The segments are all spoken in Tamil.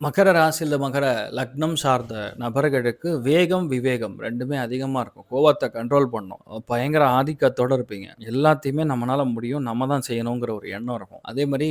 மகர ராசியில மகர லக்னம் சார்ந்த நபர்களுக்கு வேகம், விவேகம் 2மே அதிகமா இருக்கும். கோவத்த கண்ட்ரோல் பண்ணணும். பயங்கர ஆதிக்கத்தோட இருப்பீங்க. எல்லாத்தையுமே நம்மனால முடியும். நம்ம தான் செய்யணுங்கிற ஒரு எண்ணம் இருக்கும். அதேமாரி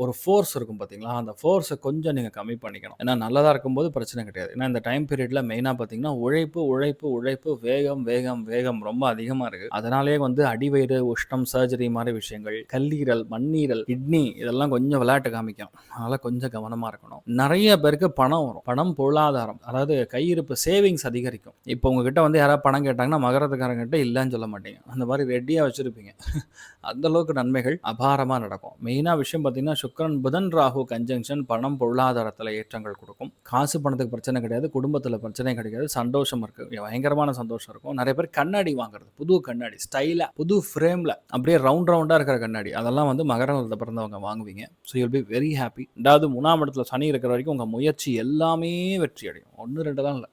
ஒரு ஃபோர்ஸ் இருக்கும் பார்த்தீங்களா? அந்த ஃபோர்ஸ கொஞ்சம் நீங்க கம்மி பண்ணிக்கணும். ஏன்னா நல்லதா இருக்கும்போது பிரச்சனை கிடையாது. ஏன்னா இந்த டைம் பீரியட்ல மெயினா பார்த்தீங்கன்னா, உழைப்பு, உழைப்பு, உழைப்பு, வேகம், வேகம், வேகம் ரொம்ப அதிகமா இருக்கு. அதனாலேயே அடிவயிறு, உஷ்ணம், சர்ஜரி மாரி விஷயங்கள், கல்லீரல், மண்ணீரல், கிட்னி இதெல்லாம் கொஞ்சம் விளையாட்டு காமிக்கும். அதனால கொஞ்சம் கவனமா இருக்கணும். நெறைய பேருக்கு பணம் வரும். பணம் பொருளாதாரம். அதாவது கையிருப்பு சேவிங்ஸ் அதிகரிக்கும். இப்போ உங்ககிட்ட யாராவது பணம் கேட்டாங்கன்னா, மகரத்துக்காரங்ககிட்ட இல்லன்னு சொல்ல மாட்டீங்க. அந்த மாரி ரெடியா வச்சிருப்பீங்க. அந்த அளவுக்கு நன்மைகள் அபாரமா நடக்கும். மெயினா விஷயம் பார்த்தீங்கன்னா, சுக்கிரன், புதன், ராகு கன்ஜங்ஷன் பணம், பொருளாதாரத்தில ஏற்றங்கள் குடுக்கும். காசு பணத்துக்கு பிரச்சனை கிடையாது. குடும்பத்தில பிரச்சனை கிடைக்காது. சந்தோஷம் இருக்கு. பயங்கரமான சந்தோஷம் இருக்கும். நெறைய பேர் கண்ணாடி வாங்குறது. புது கண்ணாடி ஸ்டைலா, புது ஃப்ரேம்ல அப்படியே ரவுண்ட் ரவுண்டா இருக்கிற கண்ணாடி. அதெல்லாம் மகரத்தில பிறந்தவங்க வாங்குவீங்க. So you'll be very happy. 2வது 3ஆம் இடத்துல சனி இருக்கிற வரைக்கும் உங்க முயற்சி எல்லாமே வெற்றி அடையும். 1, 2 தான் இல்ல.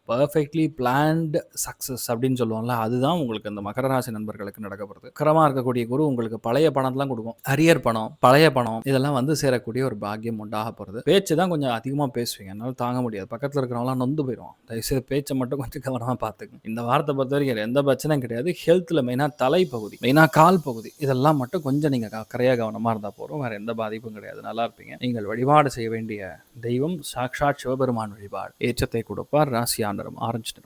பெர்ஃபெக்ட்லி பிளான்ட் சக்சஸ் அப்படின்னு சொல்லுவோம்ல, அதுதான் உங்களுக்கு அந்த மகர ராசி நண்பர்களுக்கு நடக்க போறது. வக்கரமா இருக்கக்கூடிய குரு உங்களுக்கு பழைய பணத்தலாம் குடுக்கும். அரியர் பணம், பழைய பணம் இதெல்லாம் சேரக்கூடிய ஒரு பாக்கியம் உண்டாக போறது. பேச்சு தான் கொஞ்சம் அதிகமா பேசுவீங்க. என்னால தாங்க முடியாது. பக்கத்துல இருக்கிறவங்கலாம் நொந்து போயிருவான். தயவுசெய்து பேச்ச மட்டும் கொஞ்சம் கவனமா பார்த்துக்கங்க. இந்த வாரத்த பொறுத்தவரைக்கும் எந்த பிரச்சனையும் கிடையாது. ஹெல்த்ல மெயினா தலைப்பகுதி, மெயினா கால் பகுதி இதெல்லாம் மட்டும் கொஞ்சம் நீங்க அக்கறையா கவனமா இருந்தா போதும். வேற எந்த பாதிப்பும் கிடையாது. நல்லா இருப்பீங்க. நீங்கள் வழிபாடு செய்ய வேண்டிய தெய்வம் சாக்ஷாத் சிவபெருமான் வழிபாடு. ஏற்றத்தை கொடுப்பார். ராசி ஆண்டரும் ஆரஞ்சு நிறம்.